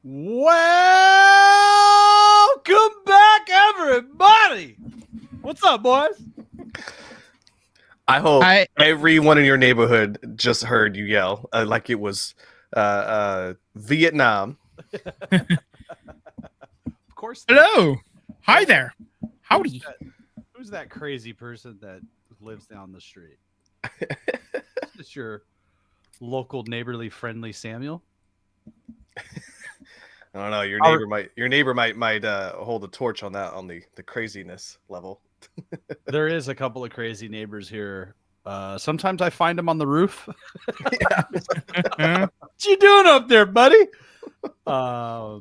Welcome back, everybody. What's up, boys? I hope everyone in your neighborhood just heard you yell like it was Vietnam. Of course. Hello. Hi there. Howdy. Who's that crazy person that lives down the street? Is this your local neighborly friendly Samuel? I don't know. Your neighbor might hold a torch on that, on the craziness level. There is a couple of crazy neighbors here. Sometimes I find them on the roof. What you doing up there, buddy? No,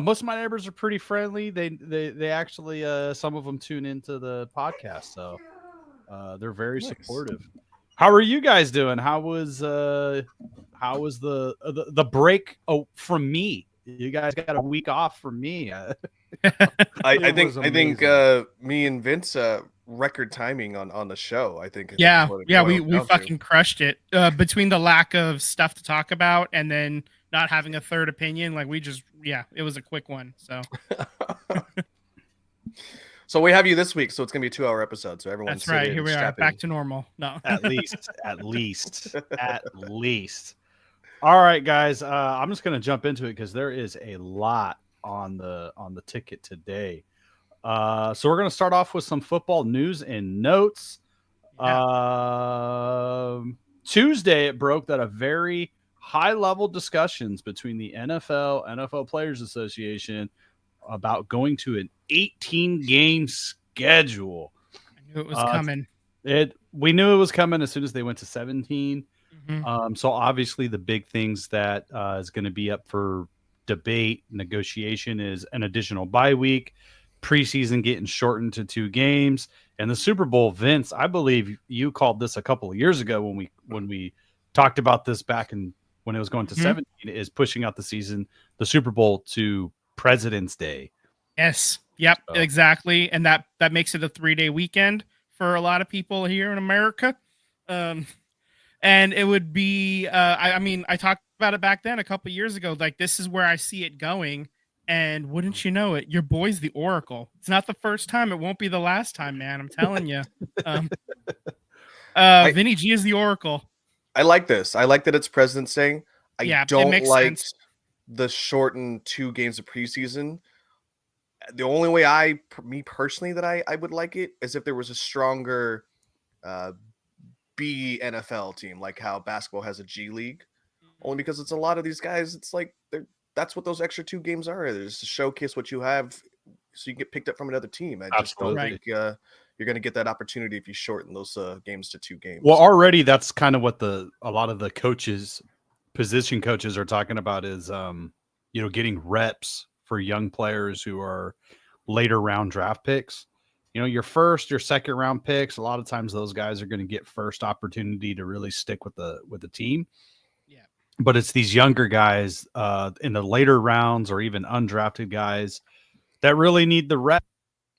most of my neighbors are pretty friendly. They actually some of them tune into the podcast, so they're very supportive. How are you guys doing? How was the break from me? You guys got a week off from me. I think me and Vince record timing on the show. I think we fucking crushed it. Between the lack of stuff to talk about and then not having a third opinion, like it was a quick one. So So we have you this week, so it's gonna be a 2-hour episode. So everyone's that's right. Here we are, back to normal. No, at least. All right, guys. I'm just gonna jump into it because there is a lot on the ticket today. So we're gonna start off with some football news and notes. Yeah. Tuesday, it broke that a very high-level discussions between the NFL Players Association about going to an 18-game schedule. I knew it was coming. We knew it was coming as soon as they went to 17. Mm-hmm. So obviously the big things that is going to be up for debate, negotiation is an additional bye week, preseason getting shortened to 2 games, and the Super Bowl. Vince, I believe you called this a couple of years ago when we talked about this back in when it was going to 17, is pushing out the Super Bowl to President's Day. Yes. Yep. So. Exactly. And that makes it a 3-day weekend for a lot of people here in America. And it would be, I talked about it back then a couple of years ago. Like, this is where I see it going. And wouldn't you know it, your boy's the Oracle. It's not the first time. It won't be the last time, man. I'm telling you. Vinny G is the Oracle. I like this. I like that it's President's Day. I don't like sense. The shortened 2 games of preseason. The only way me personally, that I would like it is if there was a stronger B NFL team, like how basketball has a G League. Only because it's a lot of these guys, it's like that's what those extra 2 games are. There's to showcase what you have so you can get picked up from another team. I just don't think you're going to get that opportunity if you shorten those games to 2 games. Well, already that's kind of what a lot of the position coaches are talking about is, getting reps for young players who are later round draft picks. Your first, your second round picks, a lot of times those guys are going to get first opportunity to really stick with the team. Yeah. But it's these younger guys in the later rounds or even undrafted guys that really need the rep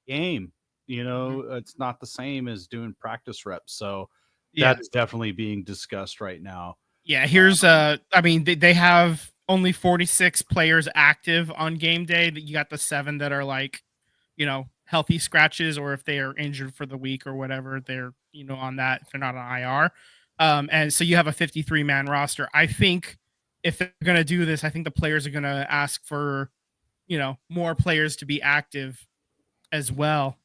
game. It's not the same as doing practice reps. So that's definitely being discussed right now. Yeah, here's they have only 46 players active on game day. That you got the 7 that are like, healthy scratches, or if they are injured for the week or whatever, they're on that, if they're not on IR. And so you have a 53-man roster. I think if they're gonna do this, I think the players are gonna ask for, more players to be active as well.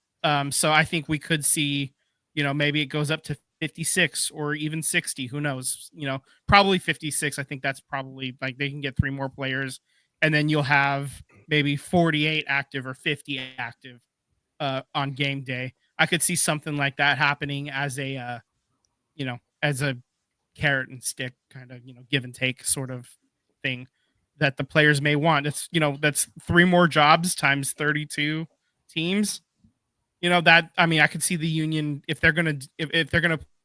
So I think we could see, maybe it goes up to 56 or even 60. Who knows? Probably 56. I think that's probably like they can get 3 more players, and then you'll have maybe 48 active or 50 active on game day. I could see something like that happening as a, as a carrot and stick kind of, give and take sort of thing that the players may want. It's, that's 3 more jobs times 32 teams. I could see the union if they're gonna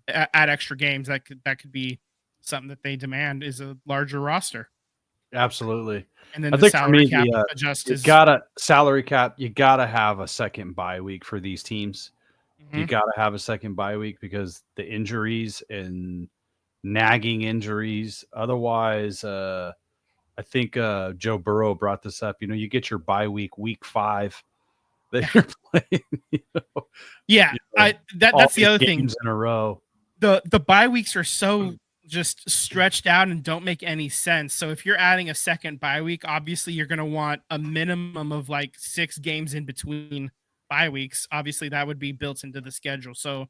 add extra games, that could be something that they demand, is a larger roster. Absolutely. And then I think for me, salary cap. You gotta have a second bye week for these teams. Mm-hmm. You gotta have a second bye week because the injuries and nagging injuries. Otherwise, I think Joe Burrow brought this up. You get your bye week 5 that you're playing. That's the other thing. In a row. The bye weeks are so just stretched out and don't make any sense. So if you're adding a second bye week, obviously you're going to want a minimum of like 6 games in between bye weeks. Obviously that would be built into the schedule. So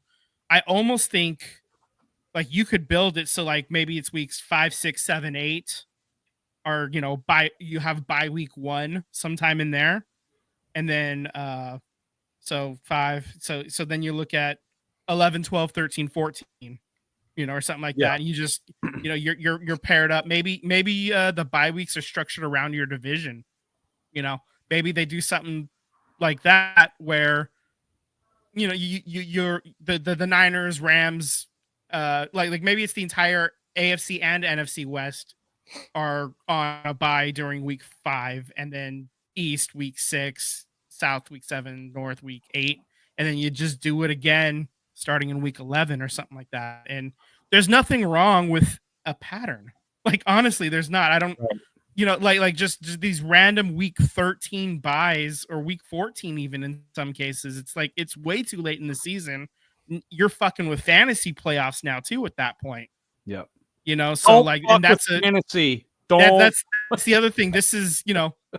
I almost think like you could build it so like maybe it's weeks 5, 6, 7, 8, or you have bye week 1 sometime in there, and then so 5. So then you look at 11, 12, 13, 14. Or something like that. And you just, you're paired up. Maybe the bye weeks are structured around your division. Maybe they do something like that where, you're the Niners, Rams, like maybe it's the entire AFC and NFC West are on a bye during week 5, and then East week 6, South week 7, North week 8, and then you just do it again starting in week 11 or something like that. And there's nothing wrong with a pattern. Like, honestly, there's not. I don't, like just these random week 13 buys or week 14, even in some cases, it's like, it's way too late in the season. You're fucking with fantasy playoffs now too at that point. Yep. So like, and that's a fantasy. That's the other thing. This is,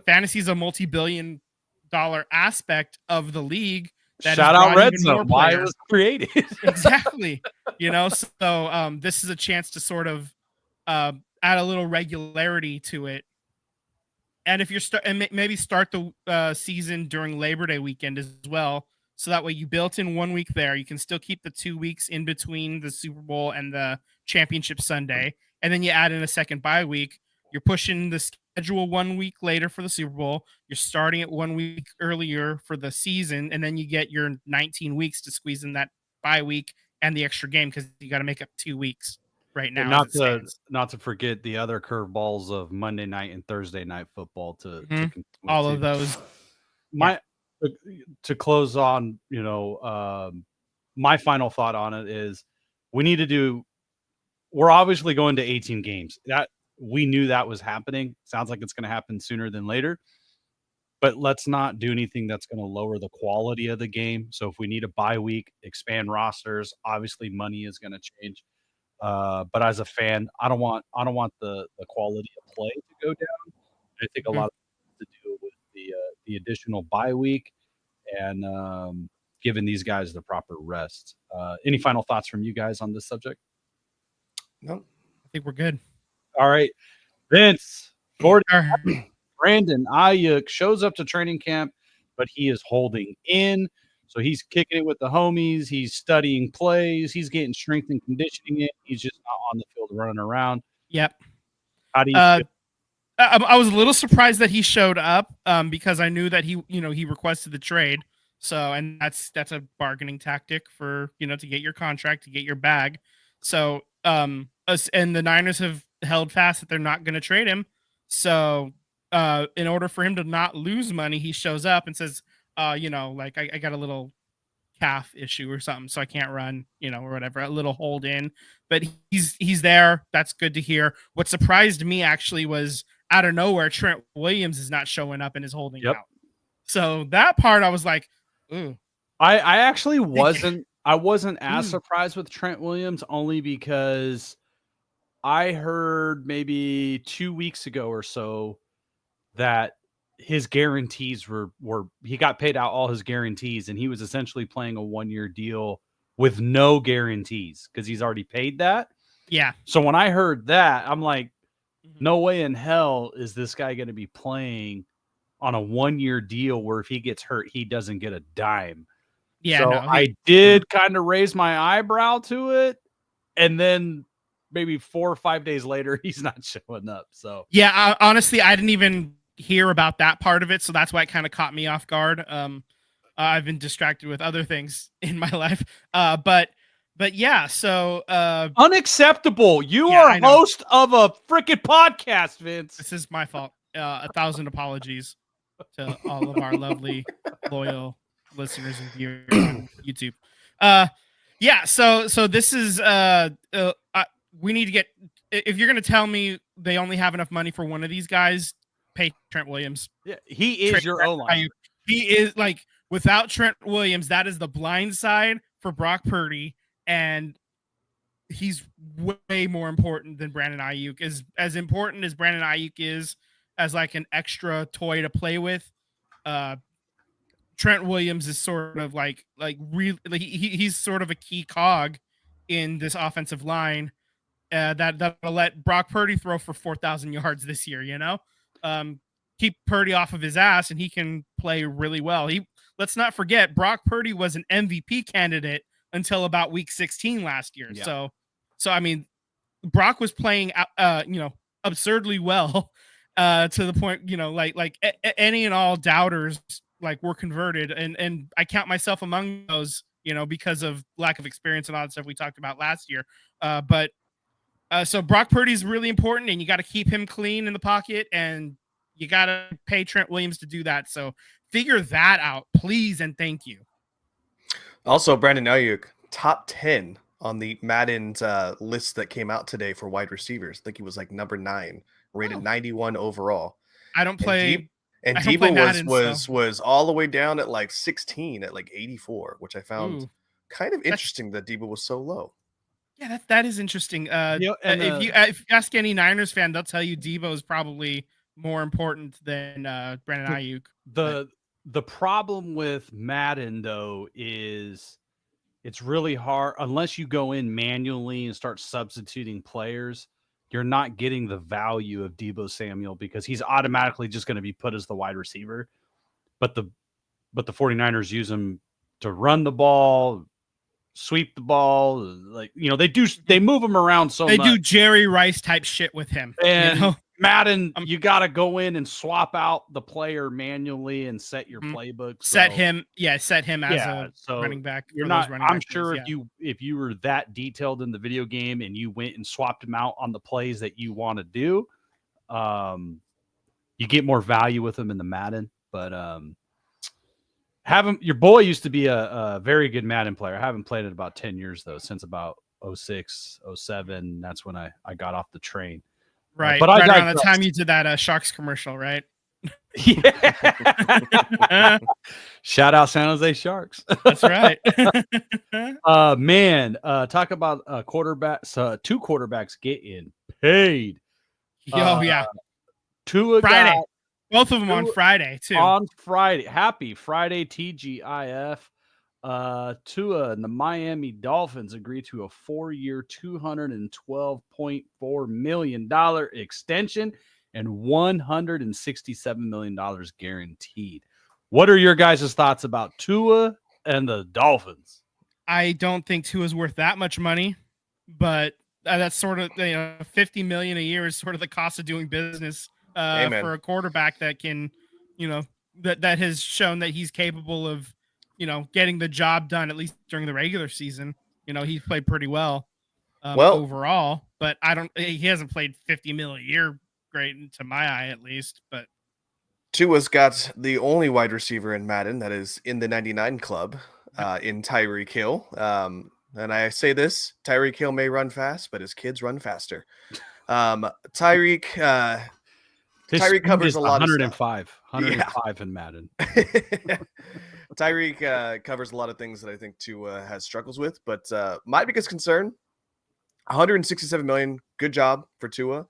fantasy is a multi-billion-dollar aspect of the league. Shout out Red Zone. Why it was created. Exactly. So this is a chance to sort of add a little regularity to it. And if you're maybe start the season during Labor Day weekend as well, so that way you built in 1 week there. You can still keep the 2 weeks in between the Super Bowl and the championship Sunday, and then you add in a second bye week. You're pushing the schedule 1 week later for the Super Bowl. You're starting it 1 week earlier for the season, and then you get your 19 weeks to squeeze in that bye week and the extra game because you got to make up 2 weeks right now. And not to forget the other curveballs of Monday night and Thursday night football to all of those. To close on, my final thought on it is we're obviously going to 18 games. That we knew that was happening. Sounds like it's going to happen sooner than later. But let's not do anything that's going to lower the quality of the game. So if we need a bye week, expand rosters, obviously money is going to change. But as a fan, I don't want the quality of play to go down. I think a lot of it has to do with the additional bye week and giving these guys the proper rest. Any final thoughts from you guys on this subject? No, I think we're good. All right, Vince, Brandon Ayuk shows up to training camp, but he is holding in. So he's kicking it with the homies. He's studying plays. He's getting strength and conditioning in. He's just not on the field running around. Yep. How do you? I was a little surprised that he showed up because I knew that he requested the trade. So, and that's a bargaining tactic for, to get your contract, to get your bag. So, and the Niners have held fast that they're not going to trade him. So, in order for him to not lose money, he shows up and says, like I got a little calf issue or something, so I can't run, or whatever, a little hold in, but he's there. That's good to hear. What surprised me actually was out of nowhere, Trent Williams is not showing up and is holding out. So that part I was like, ooh. I actually wasn't as surprised with Trent Williams, only because I heard maybe 2 weeks ago or so that his guarantees were he got paid out all his guarantees, and he was essentially playing a 1-year deal with no guarantees because he's already paid that. Yeah. So when I heard that, I'm like, no way in hell is this guy going to be playing on a 1-year deal where if he gets hurt, he doesn't get a dime. Yeah. So I did kind of raise my eyebrow to it. And then maybe 4 or 5 days later, he's not showing up. So yeah, honestly, I didn't even hear about that part of it. So that's why it kind of caught me off guard. I've been distracted with other things in my life. But yeah, so unacceptable. You are a host of a freaking podcast, Vince. This is my fault. 1,000 apologies to all of our lovely, loyal listeners and viewers on YouTube. Yeah, so this is we need to get, if you're going to tell me they only have enough money for one of these guys, pay Trent Williams. Yeah, he is your O-line. He is like, without Trent Williams, that is the blind side for Brock Purdy, and he's way more important than Brandon Ayuk. As important as Brandon Ayuk is as like an extra toy to play with, Trent Williams is sort of like he's sort of a key cog in this offensive line that'll let Brock Purdy throw for 4,000 yards this year. Keep Purdy off of his ass, and he can play really well. Let's not forget, Brock Purdy was an MVP candidate until about week 16 last year. Yeah. So I mean, Brock was playing absurdly well to the point, like any and all doubters like were converted, and I count myself among those, because of lack of experience and all that stuff we talked about last year. So Brock Purdy is really important, and you got to keep him clean in the pocket, and you got to pay Trent Williams to do that. So figure that out, please, and thank you. Also, Brandon Ayuk, top 10 on the Madden's list that came out today for wide receivers. I think he was like number 9, rated 91 overall. I don't play. And Debo was all the way down at like 16 at like 84, which I found kind of interesting that Debo was so low. Yeah, that is interesting. If you ask any Niners fan, they'll tell you Debo is probably more important than Brandon Ayuk. The problem with Madden though is it's really hard unless you go in manually and start substituting players. You're not getting the value of Deebo Samuel because he's automatically just going to be put as the wide receiver. But the 49ers use him to run the ball, sweep the ball. Like, they move him around so much. They do Jerry Rice type shit with him. And Madden, you got to go in and swap out the player manually and set your playbook. Set him as a running back. You're not. I'm sure if you were that detailed in the video game and you went and swapped him out on the plays that you want to do, you get more value with him in the Madden. But your boy used to be a very good Madden player. I haven't played it about 10 years though, since about 06, 07. That's when I got off the train. Right, but right around the time you did that Sharks commercial, right? Yeah. Shout out San Jose Sharks. That's right. Man, talk about quarterbacks. 2 quarterbacks getting paid. Yeah. Tua Friday. Both of them on Friday too. On Friday. Happy Friday, TGIF. Tua and the Miami Dolphins agreed to a 4-year, $212.4 million extension and $167 million guaranteed. What are your guys' thoughts about Tua and the Dolphins? I don't think Tua's worth that much money, but that's sort of $50 million a year is sort of the cost of doing business for a quarterback that can, that has shown that he's capable of getting the job done, at least during the regular season. He's played pretty well overall, but he hasn't played 50 mil a year great to my eye, at least. But Tua's got the only wide receiver in Madden that is in the 99 club in Tyreek Hill. And I say this, Tyreek Hill may run fast, but his kids run faster. Tyreek covers a lot of stuff. 105 in Madden. Tyreek covers a lot of things that I think Tua has struggles with, but my biggest concern, $167 million, good job for Tua,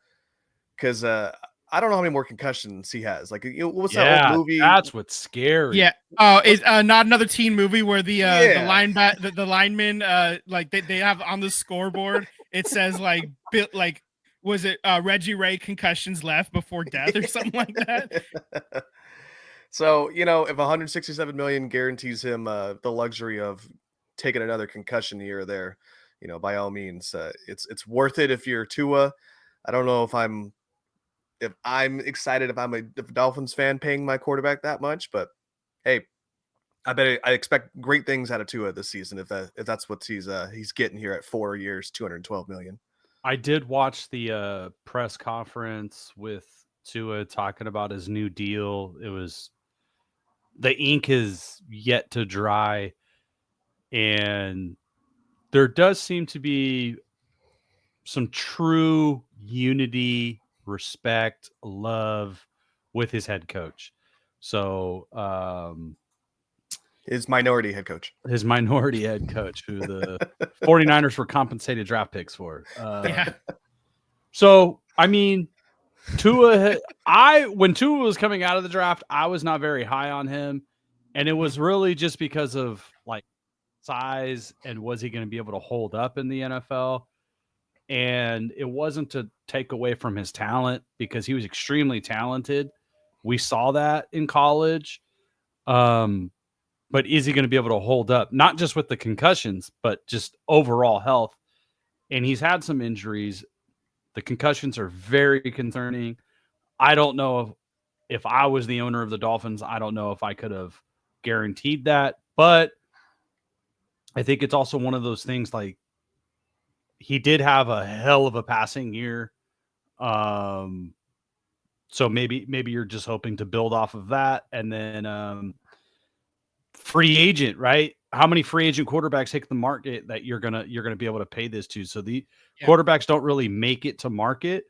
because I don't know how many more concussions he has. Like, what's that old movie? That's what's scary. Yeah. Oh, is not another teen movie where the linemen like they have on the scoreboard it says like was it Reggie Ray concussions left before death or something like that? So, if $167 million guarantees him the luxury of taking another concussion here or there, by all means, it's worth it if you're Tua. I don't know if I'm excited if I'm a Dolphins fan paying my quarterback that much, but hey, I expect great things out of Tua this season if that's what he's getting here at 4 years, $212 million. I did watch the press conference with Tua talking about his new deal. The ink is yet to dry, and there does seem to be some true unity, respect, love with his head coach. So his minority head coach, who the 49ers were compensated draft picks for. So, I mean, when Tua was coming out of the draft, I was not very high on him. And it was really just because of like size and was he going to be able to hold up in the NFL? And it wasn't to take away from his talent because he was extremely talented. We saw that in college. But is he going to be able to hold up, not just with the concussions, but just overall health? And he's had some injuries. The concussions are very concerning. I don't know if I was the owner of the Dolphins, I don't know if I could have guaranteed that. But I think it's also one of those things like he did have a hell of a passing year. So maybe you're just hoping to build off of that. And then free agent, right? How many free agent quarterbacks hit the market that you're gonna be able to pay this to? So the quarterbacks don't really make it to market.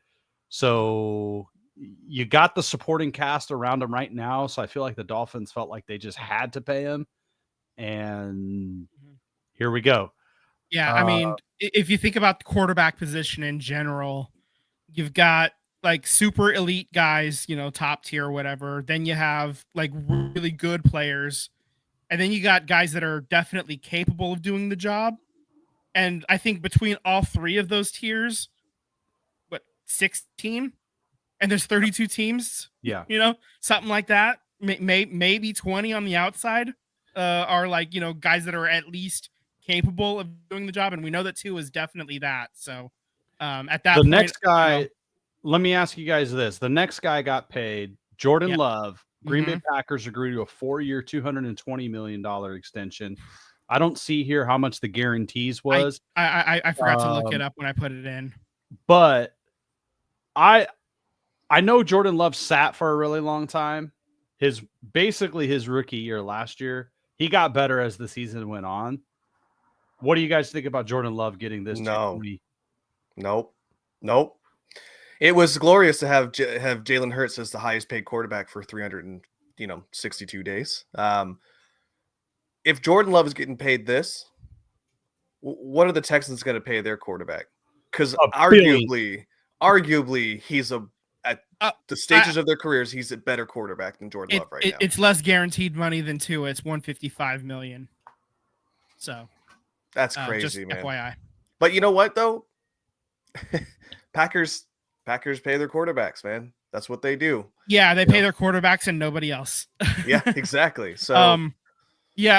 So you got the supporting cast around him right now. So I feel like the Dolphins felt like they just had to pay him. And here we go. Yeah, I mean, if you think about the quarterback position in general, you've got like super elite guys, top tier or whatever. Then you have like really good players. And then you got guys that are definitely capable of doing the job. And I think between all three of those tiers, 16? And there's 32 teams? Yeah. Something like that. Maybe 20 on the outside are like, guys that are at least capable of doing the job. And we know that Tua is definitely that. So at that point. The next guy, let me ask you guys this. The next guy got paid, Jordan Love. Green Bay Packers agreed to a 4-year, $220 million extension. I don't see here how much the guarantees was. I forgot to look it up when I put it in. But I know Jordan Love sat for a really long time. Basically his rookie year last year, he got better as the season went on. What do you guys think about Jordan Love getting this? Nope. It was glorious to have Jalen Hurts as the highest paid quarterback for 362 days. If Jordan Love is getting paid this, what are the Texans going to pay their quarterback? Because arguably, he's at the stages of their careers, he's a better quarterback than Jordan Love right now. It's less guaranteed money than Tua. It's $155 million. So that's crazy, just man. FYI. But you know what though? Packers pay their quarterbacks, man. That's what they do. Yeah, they pay their quarterbacks and nobody else. Yeah, exactly. So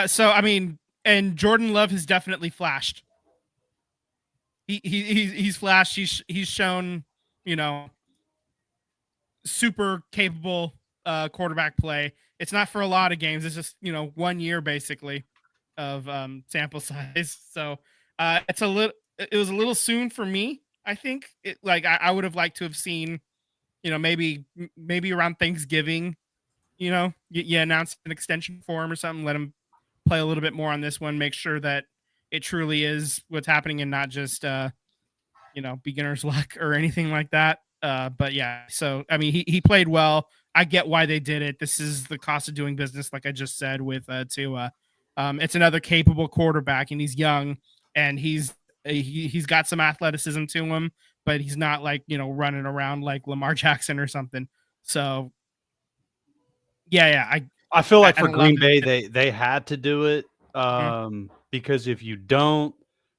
so I mean, and Jordan Love has definitely flashed. He's flashed. He's shown, super capable quarterback play. It's not for a lot of games. It's just 1 year basically of sample size. So it was a little soon for me. I think I would have liked to have seen, maybe around Thanksgiving, you announce an extension for him or something, let him play a little bit more on this one, make sure that it truly is what's happening and not just, beginner's luck or anything like that. But yeah, so, I mean, he played well. I get why they did it. This is the cost of doing business. Like I just said with Tua, it's another capable quarterback and he's young and he's got some athleticism to him, but he's not like, running around like Lamar Jackson or something. So I feel like for Green Bay, they had to do it because if you don't,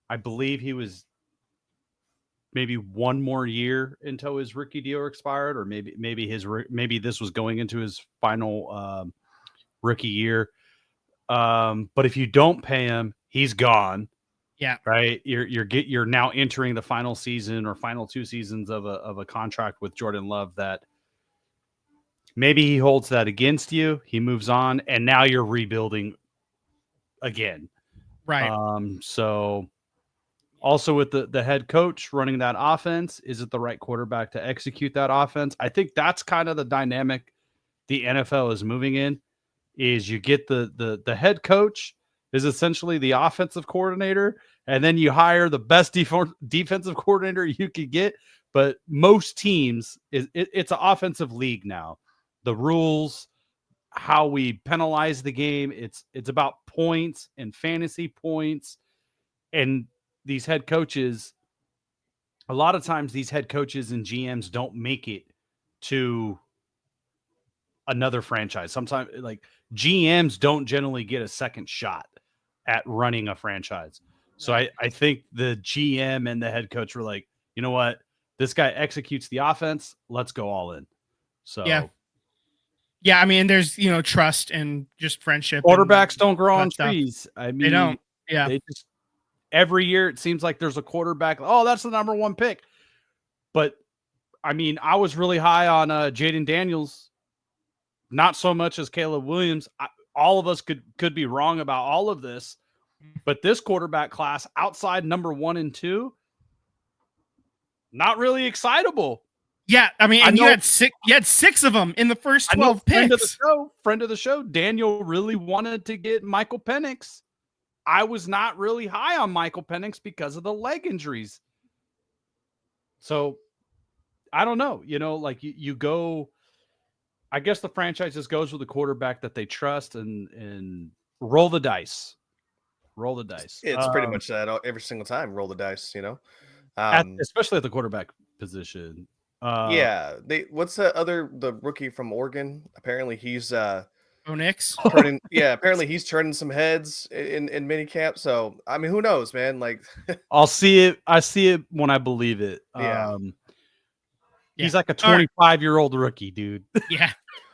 I believe he was maybe one more year until his rookie deal expired, or maybe this was going into his final rookie year. But if you don't pay him, he's gone. Yeah. Right. You're now entering the final season or final 2 seasons of a contract with Jordan Love that maybe he holds that against you. He moves on and now you're rebuilding again. Right. So also with the head coach running that offense, is it the right quarterback to execute that offense? I think that's kind of the dynamic the NFL is moving in, is you get the head coach is essentially the offensive coordinator, and then you hire the best defensive coordinator you could get. But most teams, it's an offensive league now. The rules, how we penalize the game, it's about points and fantasy points. And these head coaches, a lot of times these head coaches and GMs don't make it to another franchise. Sometimes like GMs don't generally get a second shot at running a franchise. So I think the GM and the head coach were like, you know what? This guy executes the offense. Let's go all in. So yeah. I mean, there's trust and just friendship. Quarterbacks don't grow on trees. I mean, they don't. Yeah. They just every year it seems like there's a quarterback. Oh, that's the number one pick. But I mean, I was really high on Jaden Daniels. Not so much as Caleb Williams. All of us could be wrong about all of this, but this quarterback class outside number 1 and 2, not really excitable. Yeah, I mean, and you had six of them in the first 12 picks. Friend of the show, Daniel really wanted to get Michael Penix. I was not really high on Michael Penix because of the leg injuries. So I don't know. Like you go. I guess the franchise just goes with the quarterback that they trust and roll the dice. Roll the dice. It's pretty much that every single time. Roll the dice, especially at the quarterback position. What's the rookie from Oregon? Apparently he's Bo Nix. Apparently he's turning some heads in mini camp. So I mean, who knows, man? Like I'll see it. I see it when I believe it. He's like a 25-year-old rookie, dude. Yeah.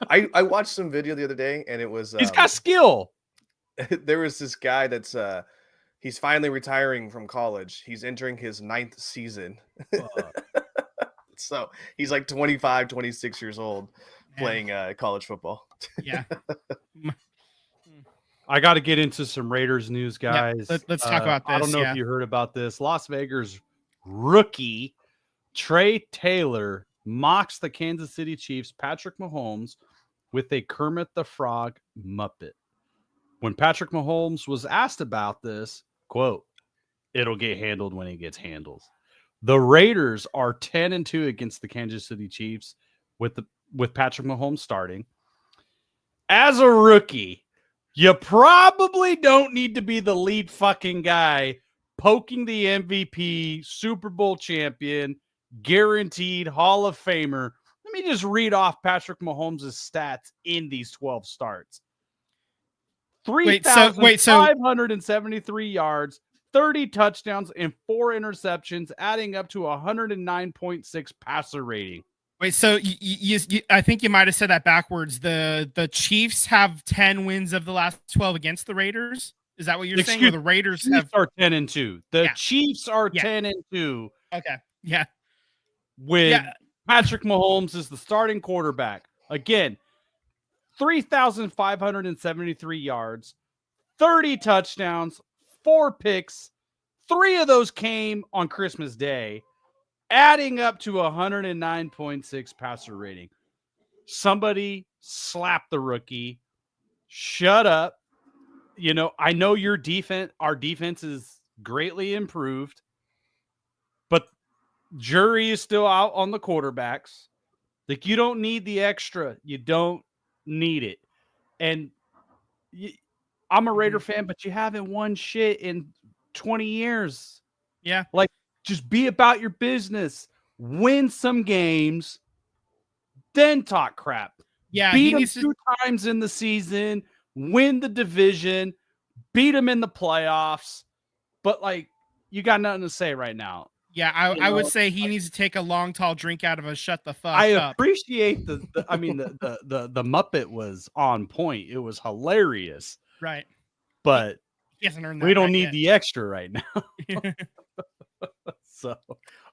I watched some video the other day, and it was he's got skill. There was this guy that's he's finally retiring from college. He's entering his 9th season. So he's like 25, 26 years old playing college football. Yeah. I got to get into some Raiders news, guys. Yeah, let's talk about this. I don't know if you heard about this. Las Vegas rookie Trey Taylor mocks the Kansas City Chiefs' Patrick Mahomes with a Kermit the Frog Muppet. When Patrick Mahomes was asked about this, quote, "It'll get handled when it gets handled." The Raiders are 10-2 against the Kansas City Chiefs with Patrick Mahomes starting. As a rookie, you probably don't need to be the lead fucking guy poking the MVP, Super Bowl champion, guaranteed Hall of Famer. Let me just read off Patrick Mahomes' stats in these 12 starts. 3,573 yards, 30 touchdowns, and 4 interceptions, adding up to 109.6 passer rating. Wait, so you I think you might have said that backwards. The Chiefs have 10 wins of the last 12 against the Raiders. Is that what you're saying? Or the Raiders are 10-2. The Chiefs are 10-2. Okay. Yeah. When Patrick Mahomes is the starting quarterback. Again, 3,573 yards, 30 touchdowns, 4 picks. 3 of those came on Christmas Day, adding up to 109.6 passer rating. Somebody slap the rookie. Shut up. I know our defense is greatly improved, but jury is still out on the quarterbacks. Like, you don't need the extra. You don't need it. And I'm a Raider fan, but you haven't won shit in 20 years. Yeah. Like, just be about your business. Win some games, then talk crap. Yeah. Beat them 2 times in the season, win the division, beat them in the playoffs. But, like, you got nothing to say right now. Yeah, I would say he needs to take a long, tall drink out of a shut the fuck up. I appreciate the Muppet was on point. It was hilarious. Right. But he hasn't earned that we don't need the extra right now. So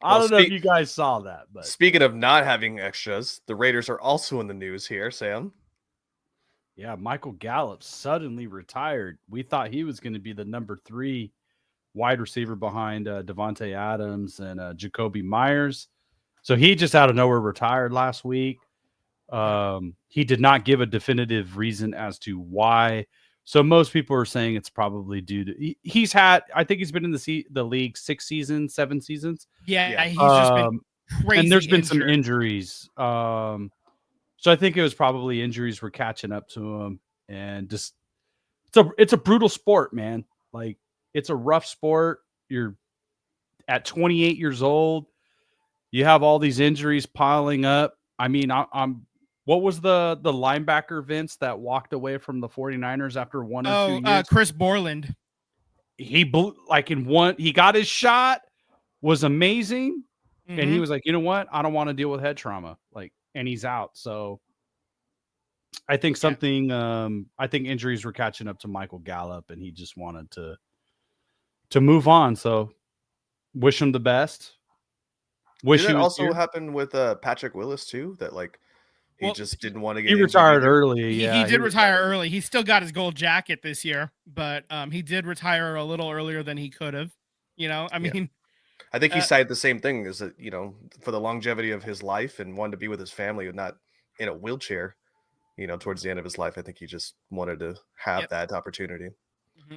I don't know if you guys saw that. But speaking of not having extras, the Raiders are also in the news here, Sam. Yeah, Michael Gallup suddenly retired. We thought he was going to be the number 3 wide receiver behind Devontae Adams and Jacoby Myers. So he just out of nowhere retired last week. He did not give a definitive reason as to why, So most people are saying it's probably due to he's had. I think he's been in the league 6 seasons, 7 seasons. Yeah, he's just been crazy. And there's been injured. some injuries. So I think it was probably injuries were catching up to him, and just it's a brutal sport, man. Like it's a rough sport. You're at 28 years old. You have all these injuries piling up. I mean, I'm what was the linebacker, Vince, that walked away from the 49ers after 1 or 2 years? Chris Borland. He blew like in one. He got his shot, was amazing, and he was like, you know what? I don't want to deal with head trauma. Like, and he's out. So I think something. I think injuries were catching up to Michael Gallup, and he just wanted to move on. So wish him the best. Did that also happen with Patrick Willis too? That like he just didn't want to get. He retired early. He did retire early. He still got his gold jacket this year, but he did retire a little earlier than he could have. You know, I mean, I think he cited the same thing, is that for the longevity of his life and wanted to be with his family and not in a wheelchair. Towards the end of his life, I think he just wanted to have that opportunity.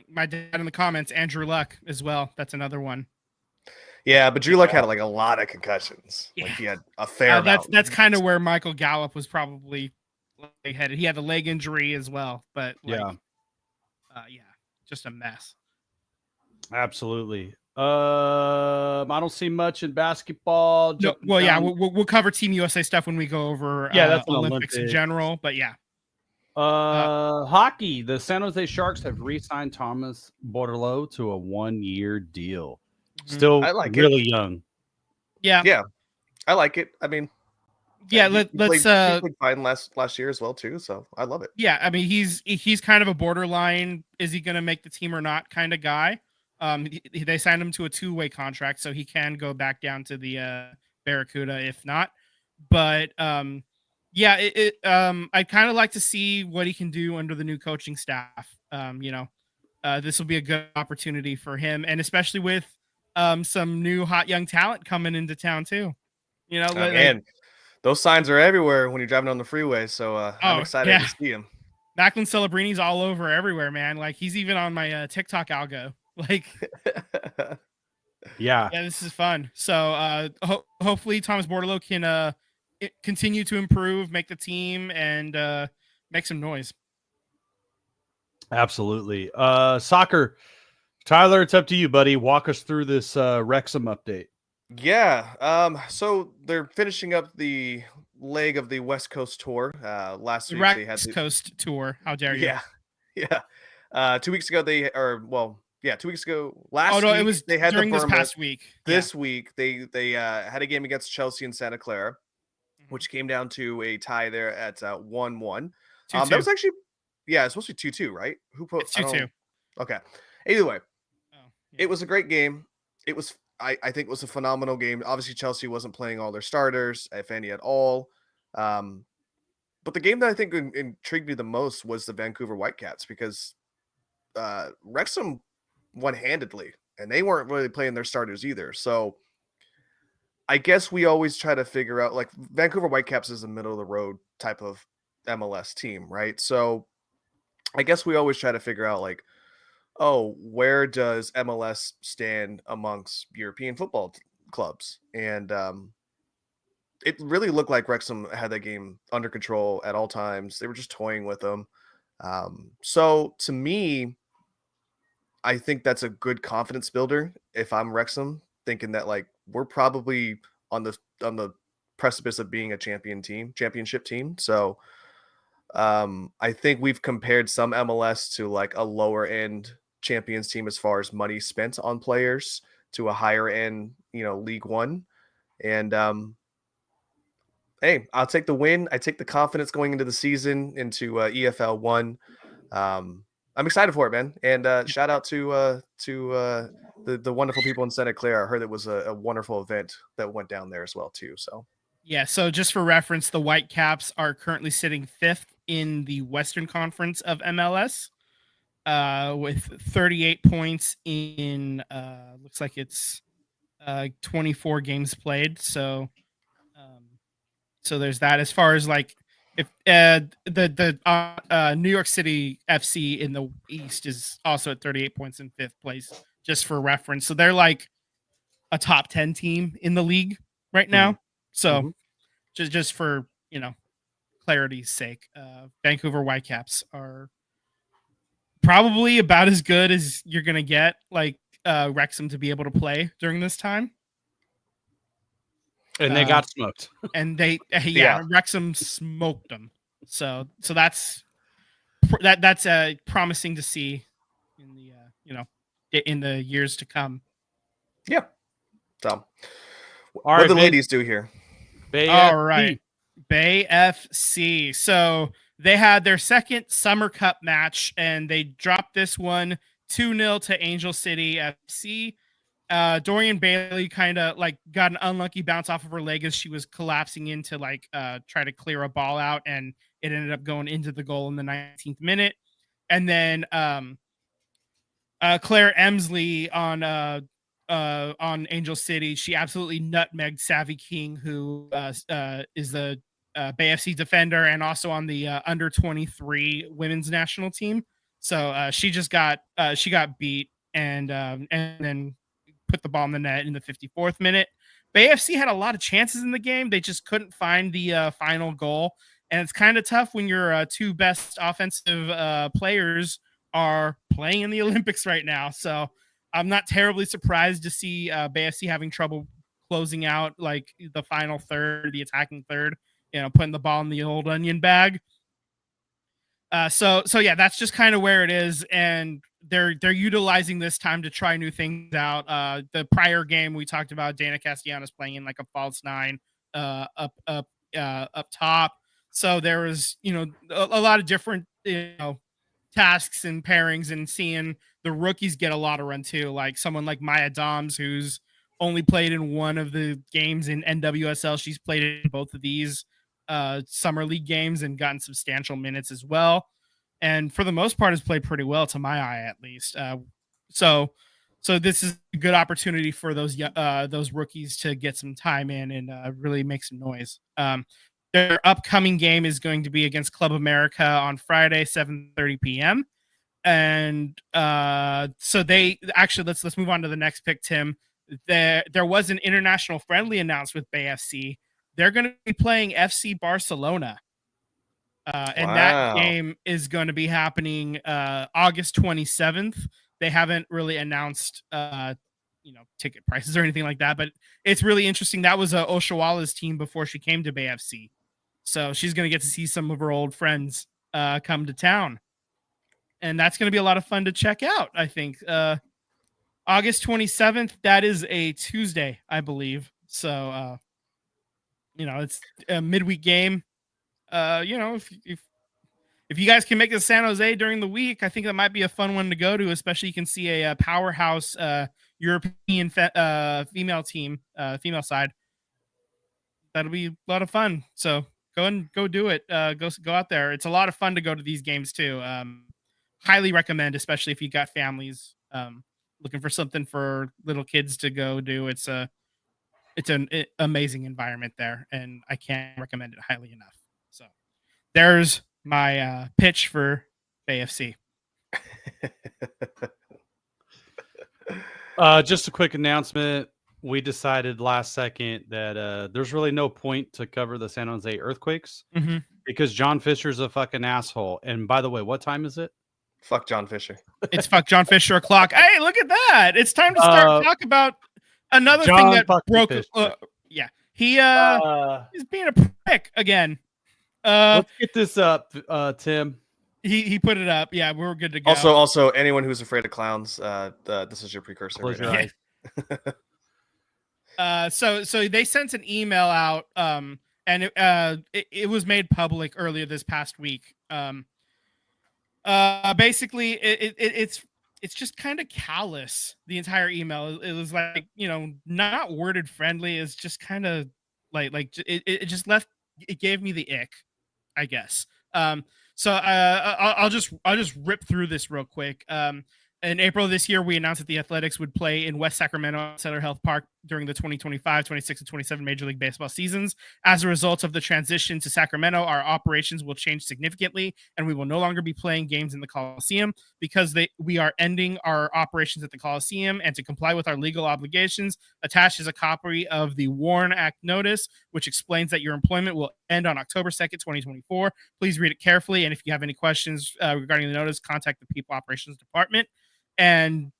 My dad in the comments, Andrew Luck as well. That's another one. Yeah, but Drew Luck had like a lot of concussions. Yeah. Like he had a fair amount. That's kind of where Michael Gallup was probably headed. He had a leg injury as well, but just a mess. Absolutely. I don't see much in basketball. No, we'll cover Team USA stuff when we go over that's Olympics in general. But hockey. The San Jose Sharks have re-signed Thomas Bordeleau to a 1-year deal. Still really young. Yeah, I like it. I mean, let's he played fine last year as well too, so I love it. Yeah, I mean he's kind of a borderline, is he going to make the team or not kind of guy. They signed him to a 2-way contract, so he can go back down to the Barracuda if not. But I'd kind of like to see what he can do under the new coaching staff. This will be a good opportunity for him, and especially with some new hot young talent coming into town too. Man, those signs are everywhere when you're driving on the freeway. So I'm excited to see him. Macklin Celebrini's all over everywhere, man. Like he's even on my TikTok algo. Like, this is fun. So hopefully Thomas Bordeleau can continue to improve, make the team, and make some noise. Absolutely. Soccer. Tyler, it's up to you, buddy. Walk us through this Wrexham update. Yeah. So they're finishing up the leg of the West Coast tour. Last week they had the Coast tour. How dare you? Yeah. 2 weeks ago 2 weeks ago. Last week it was they had during this past week. This week they had a game against Chelsea and Santa Clara, which came down to a tie there at 1-1. That was actually it's supposed to be 2-2, right? Who put 2-2? Okay. Either way. It was a great game. It was, I think it was a phenomenal game. Obviously, Chelsea wasn't playing all their starters, if any at all. But the game that I think intrigued me the most was the Vancouver Whitecaps, because Wrexham won handedly, and they weren't really playing their starters either. So I guess we always try to figure out, like, Vancouver Whitecaps is a middle of the road type of MLS team, right? So I guess we always try to figure out, like, where does MLS stand amongst European football clubs? And it really looked like Wrexham had that game under control at all times. They were just toying with them. So to me, I think that's a good confidence builder if I'm Wrexham, thinking that, like, we're probably on the precipice of being a championship team. So I think we've compared some MLS to like a lower end Champions team as far as money spent on players to a higher end, League One. And hey, I'll take the win. I take the confidence going into the season, into EFL 1. I'm excited for it, man. And shout out to the wonderful people in Santa Clara. I heard it was a wonderful event that went down there as well too. So yeah. So just for reference, the Whitecaps are currently sitting 5th in the Western Conference of MLS, with 38 points in looks like it's 24 games played. So there's that. As far as like if the New York City FC in the East is also at 38 points in 5th place, just for reference. So they're like a top 10 team in the league right now. So just for, clarity's sake, Vancouver Whitecaps are probably about as good as you're going to get, like Wrexham to be able to play during this time. And they got smoked. And Wrexham smoked them. So that's promising to see in the in the years to come. Yeah. So, what do the ladies do here? All right, Bay FC. So they had their second Summer Cup match, and they dropped this one 2-0 to Angel City FC. Dorian Bailey kind of like got an unlucky bounce off of her leg as she was collapsing in to try to clear a ball out, and it ended up going into the goal in the 19th minute. And then Claire Emsley on Angel City, she absolutely nutmegged Savvy King, who is the Bay FC defender and also on the under 23 women's national team. So she got beat and then put the ball in the net in the 54th minute. Bay FC had a lot of chances in the game. They just couldn't find the final goal. And it's kind of tough when your two best offensive players are playing in the Olympics right now. So I'm not terribly surprised to see Bay FC having trouble closing out like the final third, the attacking third, putting the ball in the old onion bag. So yeah, that's just kind of where it is. And they're utilizing this time to try new things out. The prior game we talked about, Dana Castellanos playing in like a false 9 up top. So there was, a lot of different, tasks and pairings, and seeing the rookies get a lot of run too. Like someone like Maya Doms, who's only played in one of the games in NWSL. She's played in both of these summer league games and gotten substantial minutes as well. And for the most part has played pretty well to my eye, at least. So this is a good opportunity for those rookies to get some time in and really make some noise. Their upcoming game is going to be against Club America on Friday, 7:30 p.m. And so they actually let's move on to the next pick, Tim. There was an international friendly announced with Bay FC. They're going to be playing FC Barcelona. And that game is going to be happening August 27th. They haven't really announced ticket prices or anything like that, but it's really interesting. That was Oshawala's team before she came to Bay FC. So she's going to get to see some of her old friends come to town. And that's going to be a lot of fun to check out, I think. August 27th, that is a Tuesday, I believe. So, it's a midweek game. If you guys can make it to San Jose during the week, I think that might be a fun one to go to, especially you can see a powerhouse European female team, female side. That'll be a lot of fun. So go do it. Go out there. It's a lot of fun to go to these games too. Highly recommend, especially if you got families looking for something for little kids to go do. It's an amazing environment there, and I can't recommend it highly enough. So there's my pitch for Bay FC. Just a quick announcement. We decided last second that there's really no point to cover the San Jose Earthquakes because John Fisher's a fucking asshole. And by the way, what time is it? Fuck John Fisher. It's fuck John Fisher o'clock. Hey, look at that. It's time to start talk about another thing that broke. Yeah. He's being a prick again. Let's get this up, Tim. He put it up. Yeah, we're good to go. Also, anyone who's afraid of clowns, this is your precursor. Close your eyes. So they sent an email out, and it was made public earlier this past week. Basically, it's just kind of callous. The entire email. It was like, not worded friendly. It's just kind of like it just left. It gave me the ick, I guess. So I'll just rip through this real quick. In April of this year, we announced that the Athletics would play in West Sacramento at Center Health Park during the 2025, 26, and 27 Major League Baseball seasons. As a result of the transition to Sacramento, our operations will change significantly, and we will no longer be playing games in the Coliseum because we are ending our operations at the Coliseum. And to comply with our legal obligations, attached is a copy of the WARN Act notice, which explains that your employment will end on October 2nd, 2024. Please read it carefully, and if you have any questions regarding the notice, contact the People Operations Department. And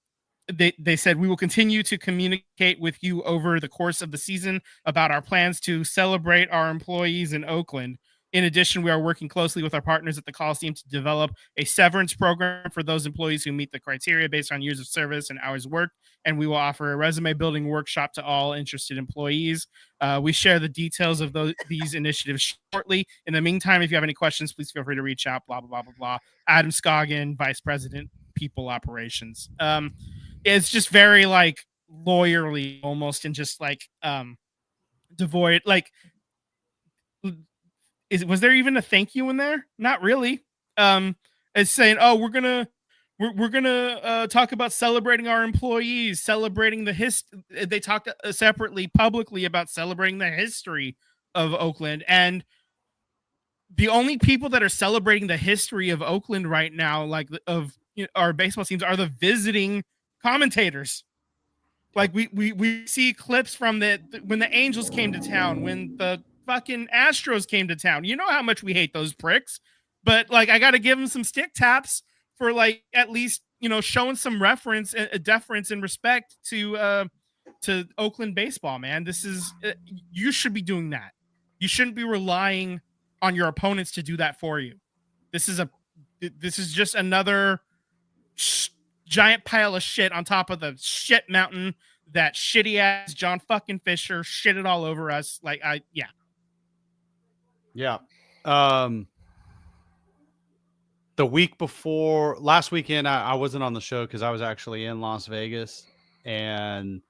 they said, we will continue to communicate with you over the course of the season about our plans to celebrate our employees in Oakland. In addition, we are working closely with our partners at the Coliseum to develop a severance program for those employees who meet the criteria based on years of service and hours worked. And we will offer a resume building workshop to all interested employees. We share the details of these initiatives shortly. In the meantime, if you have any questions, please feel free to reach out, blah, blah, blah, blah, blah. Adam Scoggin, Vice President, People Operations. It's just very like lawyerly almost, and just like devoid. Like, was there even a thank you in there? Not really. It's saying, oh, we're gonna talk about celebrating our employees, celebrating the history. They talked separately, publicly about celebrating the history of Oakland, and the only people that are celebrating the history of Oakland right now, like of our baseball teams, are the visiting commentators. Like we see clips from when the Angels came to town, when the fucking Astros came to town. You know how much we hate those pricks, but like I got to give them some stick taps for like at least showing some reference, a deference and respect to Oakland baseball. Man, this is you should be doing that. You shouldn't be relying on your opponents to do that for you. This is just another giant pile of shit on top of the shit mountain that shitty ass John fucking Fisher shitted all over us. Like Yeah. The week before, last weekend, I wasn't on the show because I was actually in Las Vegas, and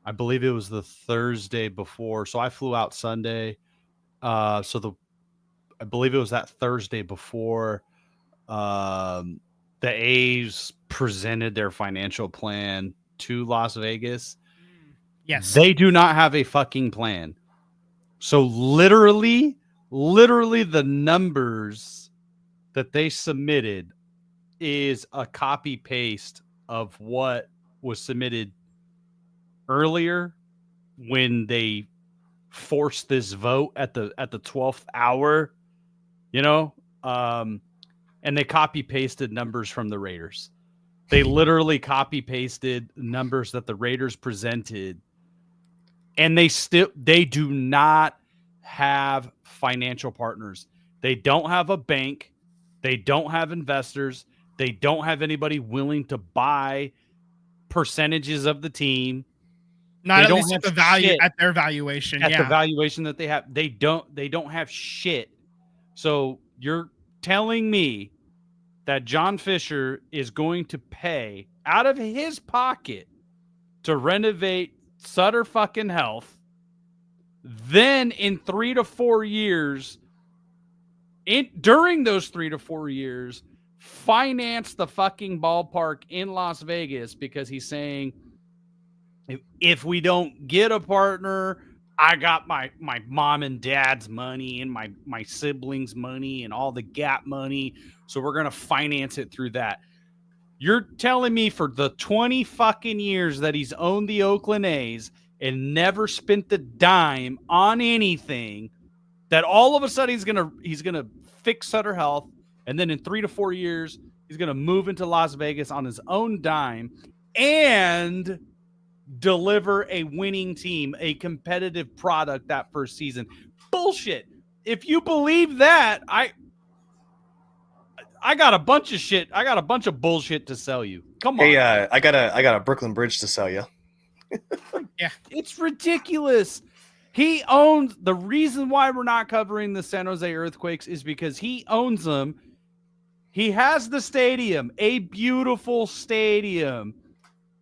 I believe it was the Thursday before. So I flew out Sunday. I believe it was that Thursday before the A's presented their financial plan to Las Vegas. Yes. They do not have a fucking plan. So literally the numbers that they submitted is a copy paste of what was submitted earlier when they forced this vote at the 12th hour, and they copy pasted numbers from the Raiders. They literally copy pasted numbers that the Raiders presented, and they do not have financial partners. They don't have a bank. They don't have investors. They don't have anybody willing to buy percentages of the team. Not at least at the value at their valuation. At the valuation that they have. They don't have shit. So you're telling me that John Fisher is going to pay out of his pocket to renovate Sutter fucking Health, then in 3 to 4 years, during those 3 to 4 years, finance the fucking ballpark in Las Vegas, because he's saying, if we don't get a partner, I got my mom and dad's money and my siblings' money and all the Gap money, so we're going to finance it through that. You're telling me for the 20 fucking years that he's owned the Oakland A's and never spent the dime on anything, that all of a sudden he's gonna fix Sutter Health, and then in 3 to 4 years he's gonna move into Las Vegas on his own dime and deliver a winning team, a competitive product that first season? Bullshit. If you believe that, I got a bunch of shit. I got a bunch of bullshit to sell you. Come on. Hey, I got a Brooklyn Bridge to sell you. Yeah, it's ridiculous. He owns the reason why we're not covering the San Jose Earthquakes is because he owns them. He has the stadium, a beautiful stadium.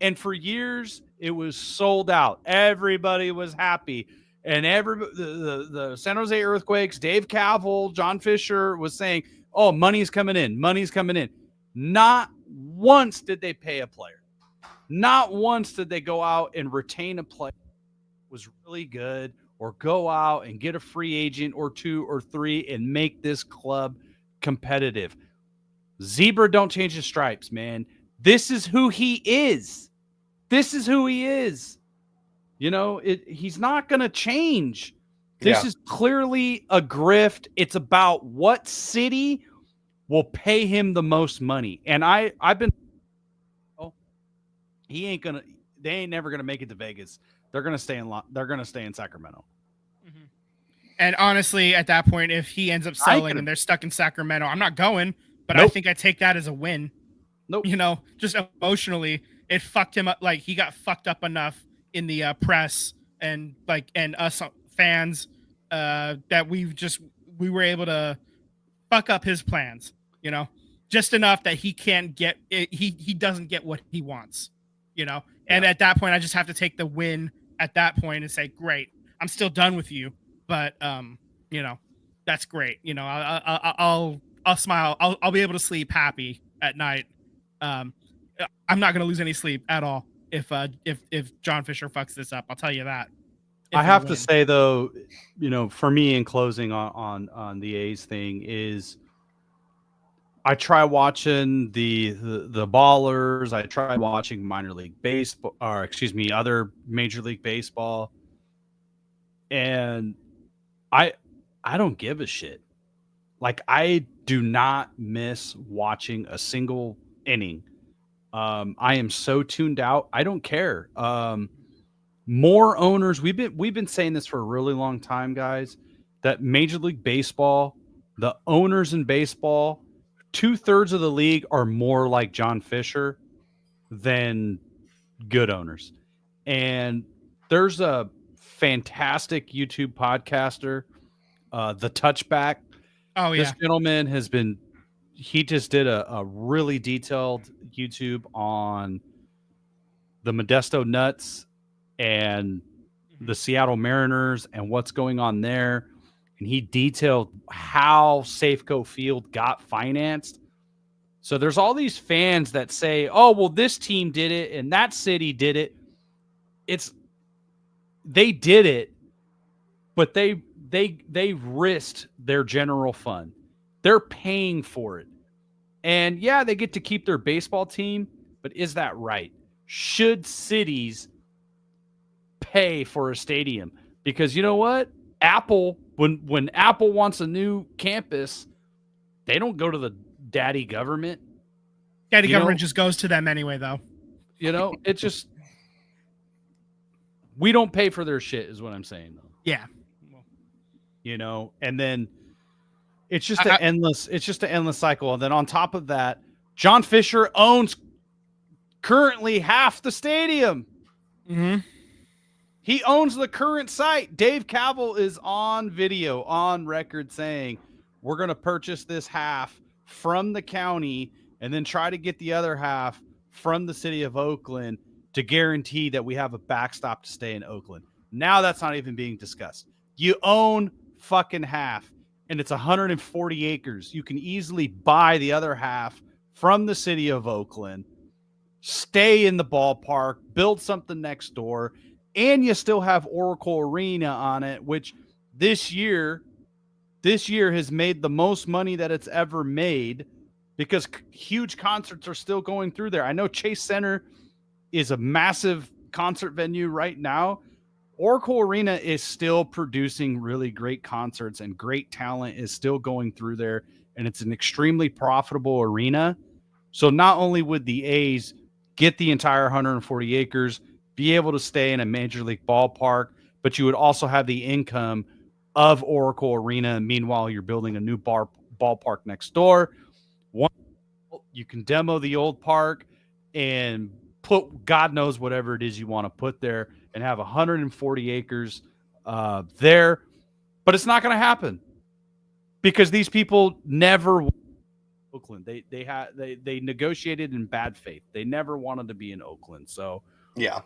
And for years, it was sold out. Everybody was happy. And the San Jose Earthquakes, Dave Kaval, John Fisher was saying, oh, money's coming in. Money's coming in. Not once did they pay a player. Not once did they go out and retain a player. was really good, or go out and get a free agent or 2 or 3 and make this club competitive. Zebra don't change his stripes, man. This is who he is. This is who he is. You know, he's not going to change. This is clearly a grift. It's about what city will pay him the most money. And I've been, they ain't never going to make it to Vegas. They're going to stay in Sacramento. Mm-hmm. And honestly, at that point, if he ends up selling and they're stuck in Sacramento, I'm not going, but I think I take that as a win. Nope. You know, just emotionally, it fucked him up. Like, he got fucked up enough in the press and us fans that we were able to fuck up his plans, you know, just enough that he can't get it. He doesn't get what he wants, you know? And at that point, I just have to take the win at that point and say, great, I'm still done with you. But, you know, that's great. You know, I'll smile. I'll be able to sleep happy at night. I'm not going to lose any sleep at all if John Fisher fucks this up. I'll tell you that. I have to say, though, you know, for me, in closing on the A's thing, is I try watching the ballers. I try watching minor league baseball, or excuse me, other Major League Baseball, and I don't give a shit. Like, I do not miss watching a single inning. I am so tuned out. I don't care. More owners. We've been saying this for a really long time, guys, that Major League Baseball, the owners in baseball, 2/3 of the league are more like John Fisher than good owners. And there's a fantastic YouTube podcaster, The Touchback. Oh, yeah. This gentleman he just did a really detailed YouTube on the Modesto Nuts and the Seattle Mariners and what's going on there. And he detailed how Safeco Field got financed. So there's all these fans that say, oh, well, this team did it and that city did it. They did it, but they risked their general fund. They're paying for it. And yeah, they get to keep their baseball team, but is that right? Should cities pay for a stadium? Because you know what? Apple, when Apple wants a new campus, they don't go to the daddy government. Daddy government just goes to them anyway, though. You know, it just, we don't pay for their shit is what I'm saying, though. Yeah. You know, and then it's just an endless cycle. And then on top of that, John Fisher owns currently half the stadium. Mm-hmm. He owns the current site. Dave Kaval is on video, on record, saying we're going to purchase this half from the county and then try to get the other half from the city of Oakland to guarantee that we have a backstop to stay in Oakland. Now that's not even being discussed. You own fucking half, and it's 140 acres. You can easily buy the other half from the city of Oakland, stay in the ballpark, build something next door, and you still have Oracle Arena on it, which this year has made the most money that it's ever made because huge concerts are still going through there. I know Chase Center is a massive concert venue right now. Oracle Arena is still producing really great concerts, and great talent is still going through there, and it's an extremely profitable arena. So not only would the A's get the entire 140 acres, be able to stay in a major league ballpark, but you would also have the income of Oracle Arena. Meanwhile, you're building a new ballpark next door. You can demo the old park and put God knows whatever it is you want to put there and have 140 acres there. But it's not going to happen because these people never Oakland. They negotiated in bad faith. They never wanted to be in Oakland. So yeah.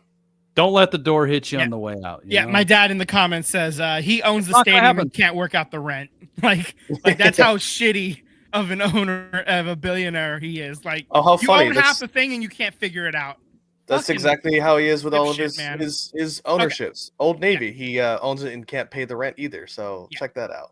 Don't let the door hit you on the way out. Yeah, my dad in the comments says he owns the stadium and can't work out the rent. Like that's how shitty of an owner of a billionaire he is. Like, how you funny. own half the thing and you can't figure it out. That's exactly how he is with all of man. his ownerships. Old Navy, he owns it and can't pay the rent either. So check that out.